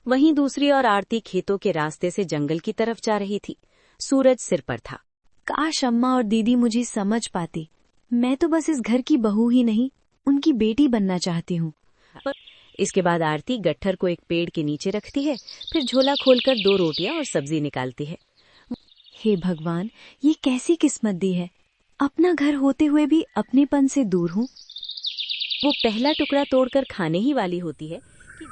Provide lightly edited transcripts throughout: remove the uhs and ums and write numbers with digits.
वहीं दूसरी ओर आरती खेतों के रास्ते से जंगल की तरफ जा रही थी। सूरज सिर पर था। काश अम्मा और दीदी मुझे समझ पाती। मैं तो बस इस घर की बहू ही नहीं, उनकी बेटी बनना चाहती हूँ। इसके बाद आरती गट्ठर को एक पेड़ के नीचे रखती है, फिर झोला खोलकर 2 रोटियां और सब्जी निकालती है। हे भगवान, ये कैसी किस्मत दी है। अपना घर होते हुए भी अपनेपन से दूर हूँ। वो पहला टुकड़ा तोड़कर खाने ही वाली होती है कि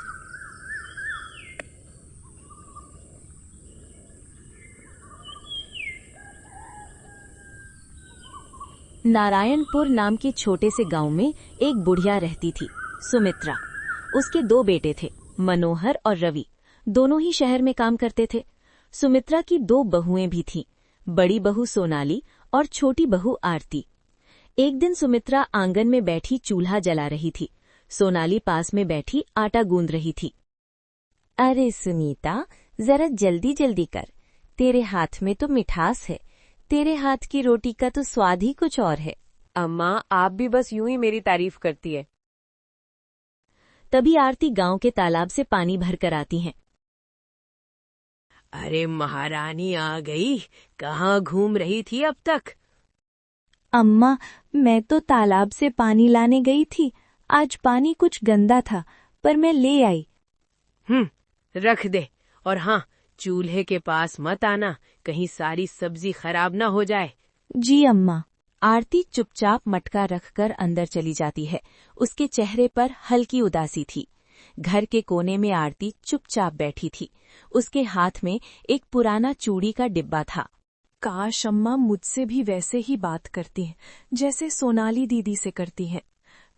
नारायणपुर नाम के छोटे से गांव में एक बुढ़िया रहती थी, सुमित्रा। उसके 2 बेटे थे, मनोहर और रवि। दोनों ही शहर में काम करते थे। सुमित्रा की 2 बहुएं भी थीं, बड़ी बहू सोनाली और छोटी बहू आरती। एक दिन सुमित्रा आंगन में बैठी चूल्हा जला रही थी। सोनाली पास में बैठी आटा गूंद रही थी। अरे सुनीता, जरा जल्दी जल्दी कर, तेरे हाथ में तो मिठास है। तेरे हाथ की रोटी का तो स्वाद ही कुछ और है। अम्मा, आप भी बस यूं ही मेरी तारीफ करती है। तभी आरती गांव के तालाब से पानी भरकर आती हैं। अरे महारानी आ गई, कहाँ घूम रही थी अब तक? अम्मा, मैं तो तालाब से पानी लाने गई थी। आज पानी कुछ गंदा था, पर मैं ले आई। रख दे, और हाँ, चूल्हे के पास मत आना, कहीं सारी सब्जी खराब ना हो जाए। जी अम्मा। आरती चुपचाप मटका रखकर अंदर चली जाती है। उसके चेहरे पर हल्की उदासी थी। घर के कोने में आरती चुपचाप बैठी थी। उसके हाथ में एक पुराना चूड़ी का डिब्बा था। काश अम्मा मुझसे भी वैसे ही बात करती हैं, जैसे सोनाली दीदी से करती हैं।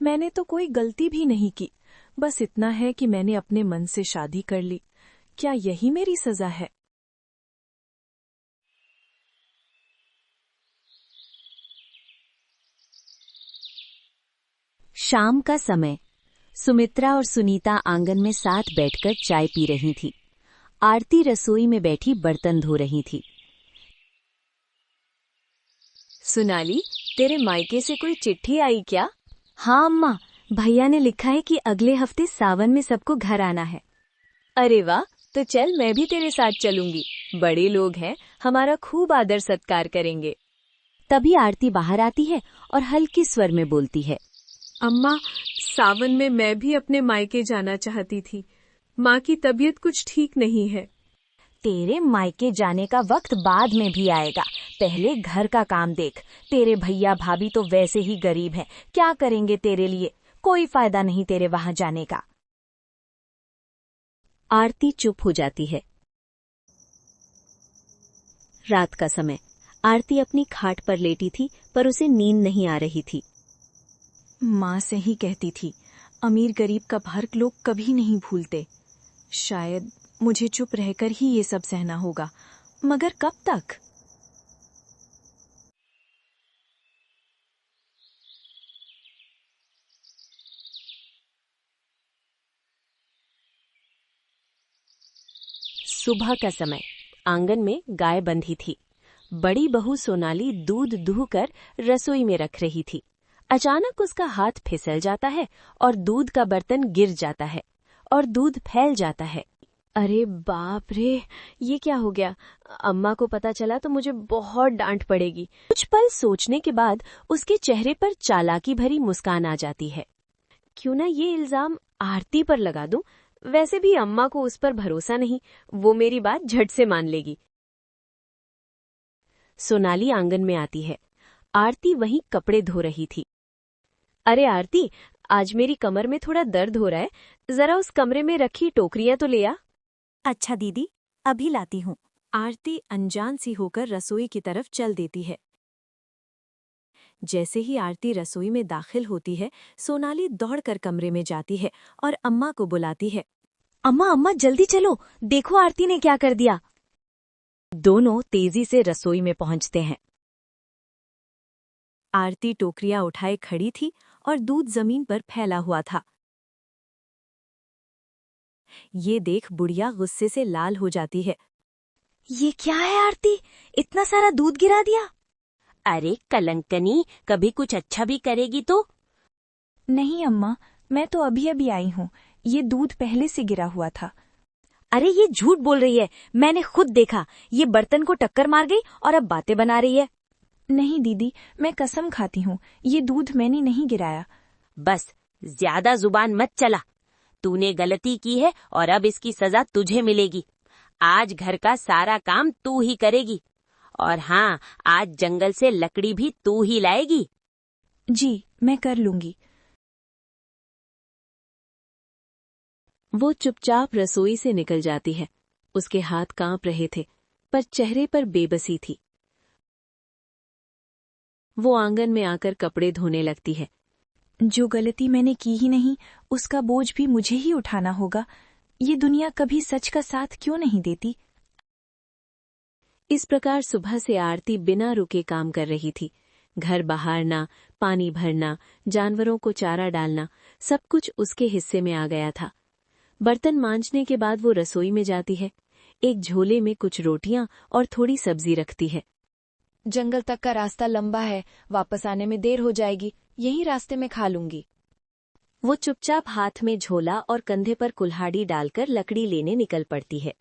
मैंने तो कोई गलती भी नहीं की, बस इतना है कि मैंने अपने मन से शादी कर ली। क्या यही मेरी सजा है? शाम का समय। सुमित्रा और सुनीता आंगन में साथ बैठकर चाय पी रही थी। आरती रसोई में बैठी बर्तन धो रही थी। सोनाली, तेरे मायके से कोई चिट्ठी आई क्या? हाँ अम्मा, भैया ने लिखा है कि अगले हफ्ते सावन में सबको घर आना है। अरे वाह, तो चल मैं भी तेरे साथ चलूंगी। बड़े लोग हैं, हमारा खूब आदर सत्कार करेंगे। तभी आरती बाहर आती है और हल्के स्वर में बोलती है। अम्मा, सावन में मैं भी अपने मायके जाना चाहती थी। माँ की तबीयत कुछ ठीक नहीं है। तेरे मायके जाने का वक्त बाद में भी आएगा, पहले घर का काम देख। तेरे भैया भाभी तो वैसे ही गरीब हैं, क्या करेंगे तेरे लिए? कोई फायदा नहीं तेरे वहां जाने का। आरती चुप हो जाती है। रात का समय। आरती अपनी खाट पर लेटी थी, पर उसे नींद नहीं आ रही थी। माँ से ही कहती थी, अमीर गरीब का फर्क लोग कभी नहीं भूलते। शायद मुझे चुप रहकर ही ये सब सहना होगा, मगर कब तक? सुबह का समय। आंगन में गाय बंधी थी। बड़ी बहू सोनाली दूध दूहकर रसोई में रख रही थी। अचानक उसका हाथ फिसल जाता है और दूध का बर्तन गिर जाता है और दूध फैल जाता है। अरे बाप रे, ये क्या हो गया? अम्मा को पता चला तो मुझे बहुत डांट पड़ेगी। कुछ पल सोचने के बाद उसके चेहरे पर चालाकी भरी मुस्कान आ जाती है। क्यों ना ये इल्जाम आरती पर लगा दूं? वैसे भी अम्मा को उस पर भरोसा नहीं, वो मेरी बात झट से मान लेगी। सोनाली आंगन में आती है। आरती वहीं कपड़े धो रही थी। अरे आरती, आज मेरी कमर में थोड़ा दर्द हो रहा है, जरा उस कमरे में रखी टोकरियां तो ले आ। अच्छा दीदी, अभी लाती हूँ। आरती अनजान सी होकर रसोई की तरफ चल देती है। जैसे ही आरती रसोई में दाखिल होती है, सोनाली दौड़कर कमरे में जाती है और अम्मा को बुलाती है। अम्मा अम्मा जल्दी चलो, देखो आरती ने क्या कर दिया। दोनों तेजी से रसोई में पहुंचते हैं। आरती टोकरियां उठाए खड़ी थी और दूध जमीन पर फैला हुआ था। ये देख बुढ़िया गुस्से से लाल हो जाती है। ये क्या है आरती, इतना सारा दूध गिरा दिया? अरे कलंकनी, कभी कुछ अच्छा भी करेगी तो? नहीं अम्मा, मैं तो अभी अभी आई हूँ, ये दूध पहले से गिरा हुआ था। अरे ये झूठ बोल रही है, मैंने खुद देखा, ये बर्तन को टक्कर मार गई और अब बातें बना रही है। नहीं दीदी, मैं कसम खाती हूँ, ये दूध मैंने नहीं गिराया। बस ज्यादा जुबान मत चला। तूने गलती की है और अब इसकी सजा तुझे मिलेगी। आज घर का सारा काम तू ही करेगी। और हाँ, आज जंगल से लकड़ी भी तू ही लाएगी। जी, मैं कर लूंगी। वो चुपचाप रसोई से निकल जाती है। उसके हाथ कांप रहे थे, पर चेहरे पर बेबसी थी। वो आंगन में आकर कपड़े धोने लगती है। जो गलती मैंने की ही नहीं, उसका बोझ भी मुझे ही उठाना होगा। ये दुनिया कभी सच का साथ क्यों नहीं देती? इस प्रकार सुबह से आरती बिना रुके काम कर रही थी। घर बहारना, पानी भरना, जानवरों को चारा डालना, सब कुछ उसके हिस्से में आ गया था। बर्तन मांजने के बाद वो रसोई में जाती है। एक झोले में कुछ रोटियां और थोड़ी सब्जी रखती है। जंगल तक का रास्ता लंबा है, वापस आने में देर हो जाएगी, यही रास्ते में खा लूंगी। वो चुपचाप हाथ में झोला और कंधे पर कुल्हाड़ी डालकर लकड़ी लेने निकल पड़ती है।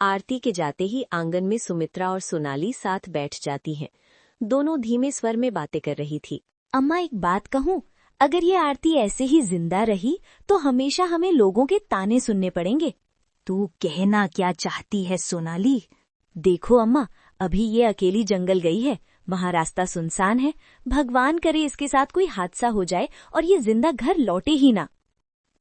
आरती के जाते ही आंगन में सुमित्रा और सोनाली साथ बैठ जाती हैं। दोनों धीमे स्वर में बातें कर रही थी। अम्मा, एक बात कहूं, अगर ये आरती ऐसे ही जिंदा रही तो हमेशा हमें लोगों के ताने सुनने पड़ेंगे। तू कहना क्या चाहती है सोनाली? देखो अम्मा, अभी ये अकेली जंगल गई है, वहाँ रास्ता सुनसान है। भगवान करे इसके साथ कोई हादसा हो जाए और ये जिंदा घर लौटे ही ना।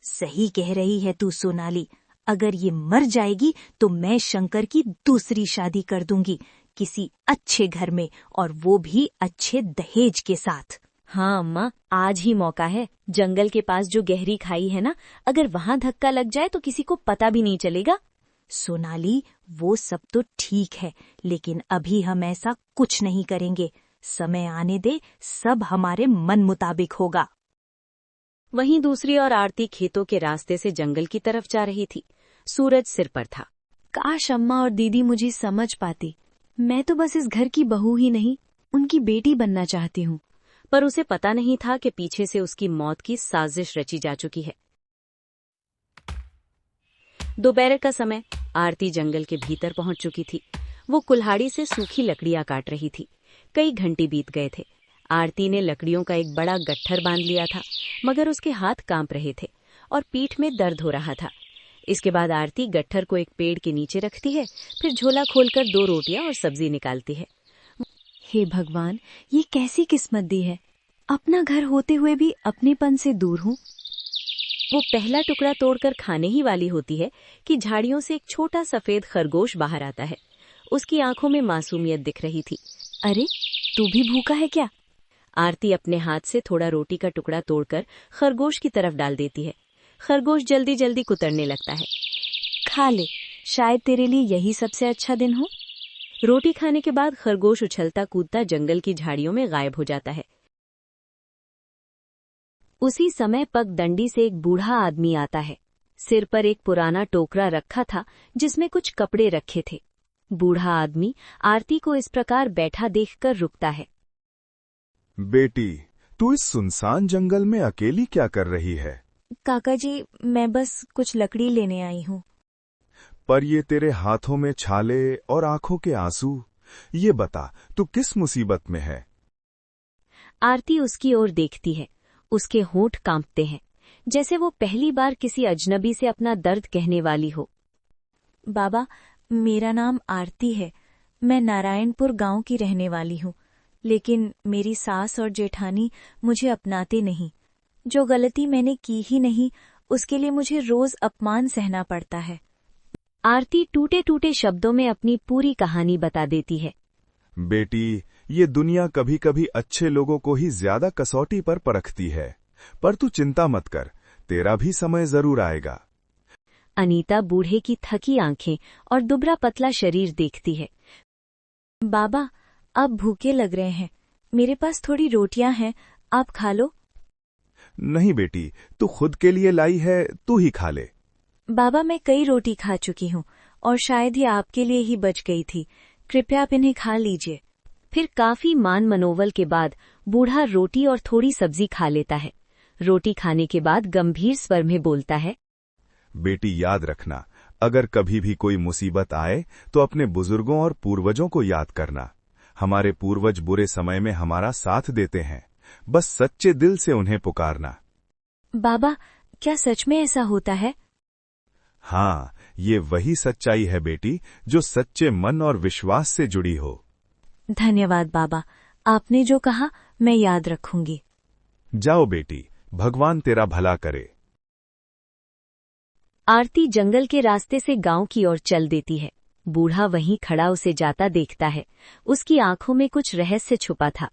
सही कह रही है तू सोनाली, अगर ये मर जाएगी तो मैं शंकर की दूसरी शादी कर दूंगी, किसी अच्छे घर में, और वो भी अच्छे दहेज के साथ। हाँ अम्मा, आज ही मौका है। जंगल के पास जो गहरी खाई है ना, अगर वहाँ धक्का लग जाए तो किसी को पता भी नहीं चलेगा। सोनाली, वो सब तो ठीक है, लेकिन अभी हम ऐसा कुछ नहीं करेंगे। समय आने दे, सब हमारे मन मुताबिक होगा। वहीं दूसरी ओर आरती खेतों के रास्ते से जंगल की तरफ जा रही थी। सूरज सिर पर था। काश अम्मा और दीदी मुझे समझ पाती। मैं तो बस इस घर की बहू ही नहीं, उनकी बेटी बनना चाहती हूँ। पर उसे पता नहीं था कि पीछे से उसकी मौत की साजिश रची जा चुकी है। दोपहर का समय, आरती जंगल के भीतर पहुंच चुकी थी। वो कुल्हाड़ी से सूखी लकड़ियां काट रही थी। कई घंटे बीत गए थे। आरती ने लकड़ियों का एक बड़ा गट्ठर बांध लिया था, मगर उसके हाथ कांप रहे थे और पीठ में दर्द हो रहा था। इसके बाद आरती गट्ठर को एक पेड़ के नीचे रखती है, फिर झोला खोलकर 2 रोटियां और सब्जी निकालती है। हे भगवान, ये कैसी किस्मत दी है, अपना घर होते हुए भी अपनेपन से दूर हूँ। वो पहला टुकड़ा तोड़कर खाने ही वाली होती है कि झाड़ियों से एक छोटा सफेद खरगोश बाहर आता है। उसकी आंखों में मासूमियत दिख रही थी। अरे, तू भी भूखा है क्या? आरती अपने हाथ से थोड़ा रोटी का टुकड़ा तोड़कर खरगोश की तरफ डाल देती है। खरगोश जल्दी जल्दी कुतरने लगता है। खा ले, शायद तेरे लिए यही सबसे अच्छा दिन हो। रोटी खाने के बाद खरगोश उछलता कूदता जंगल की झाड़ियों में गायब हो जाता है। उसी समय पगडंडी से एक बूढ़ा आदमी आता है। सिर पर एक पुराना टोकरा रखा था जिसमें कुछ कपड़े रखे थे। बूढ़ा आदमी आरती को इस प्रकार बैठा देखकर रुकता है। बेटी, तू इस सुनसान जंगल में अकेली क्या कर रही है? काका जी, मैं बस कुछ लकड़ी लेने आई हूँ। पर ये तेरे हाथों में छाले और आंखों के आंसू, ये बता तू किस मुसीबत में है? आरती उसकी ओर देखती है। उसके होंठ कांपते हैं, जैसे वो पहली बार किसी अजनबी से अपना दर्द कहने वाली हो। बाबा, मेरा नाम आरती है। मैं नारायणपुर गांव की रहने वाली हूँ, लेकिन मेरी सास और जेठानी मुझे अपनाते नहीं। जो गलती मैंने की ही नहीं, उसके लिए मुझे रोज अपमान सहना पड़ता है। आरती टूटे टूटे शब्दों में अपनी पूरी कहानी बता देती है। बेटी, ये दुनिया कभी कभी अच्छे लोगों को ही ज्यादा कसौटी पर परखती है, पर तू चिंता मत कर, तेरा भी समय जरूर आएगा। अनीता बूढ़े की थकी आंखें और दुबला पतला शरीर देखती है। बाबा, अब भूखे लग रहे हैं, मेरे पास थोड़ी रोटियां हैं, आप खा लो। नहीं बेटी, तू खुद के लिए लाई है, तू ही खा ले। बाबा, मैं कई रोटी खा चुकी हूँ और शायद ही आपके लिए ही बच गई थी। कृपया आप इन्हें खा लीजिए। फिर काफी मान मनोवल के बाद बूढ़ा रोटी और थोड़ी सब्जी खा लेता है। रोटी खाने के बाद गंभीर स्वर में बोलता है, बेटी याद रखना, अगर कभी भी कोई मुसीबत आए तो अपने बुजुर्गों और पूर्वजों को याद करना। हमारे पूर्वज बुरे समय में हमारा साथ देते हैं, बस सच्चे दिल से उन्हें पुकारना। बाबा, क्या सच में ऐसा होता है? हाँ, ये वही सच्चाई है बेटी, जो सच्चे मन और विश्वास से जुड़ी हो। धन्यवाद बाबा, आपने जो कहा मैं याद रखूंगी। जाओ बेटी, भगवान तेरा भला करे। आरती जंगल के रास्ते से गांव की ओर चल देती है। बूढ़ा वहीं खड़ा उसे जाता देखता है। उसकी आंखों में कुछ रहस्य छुपा था।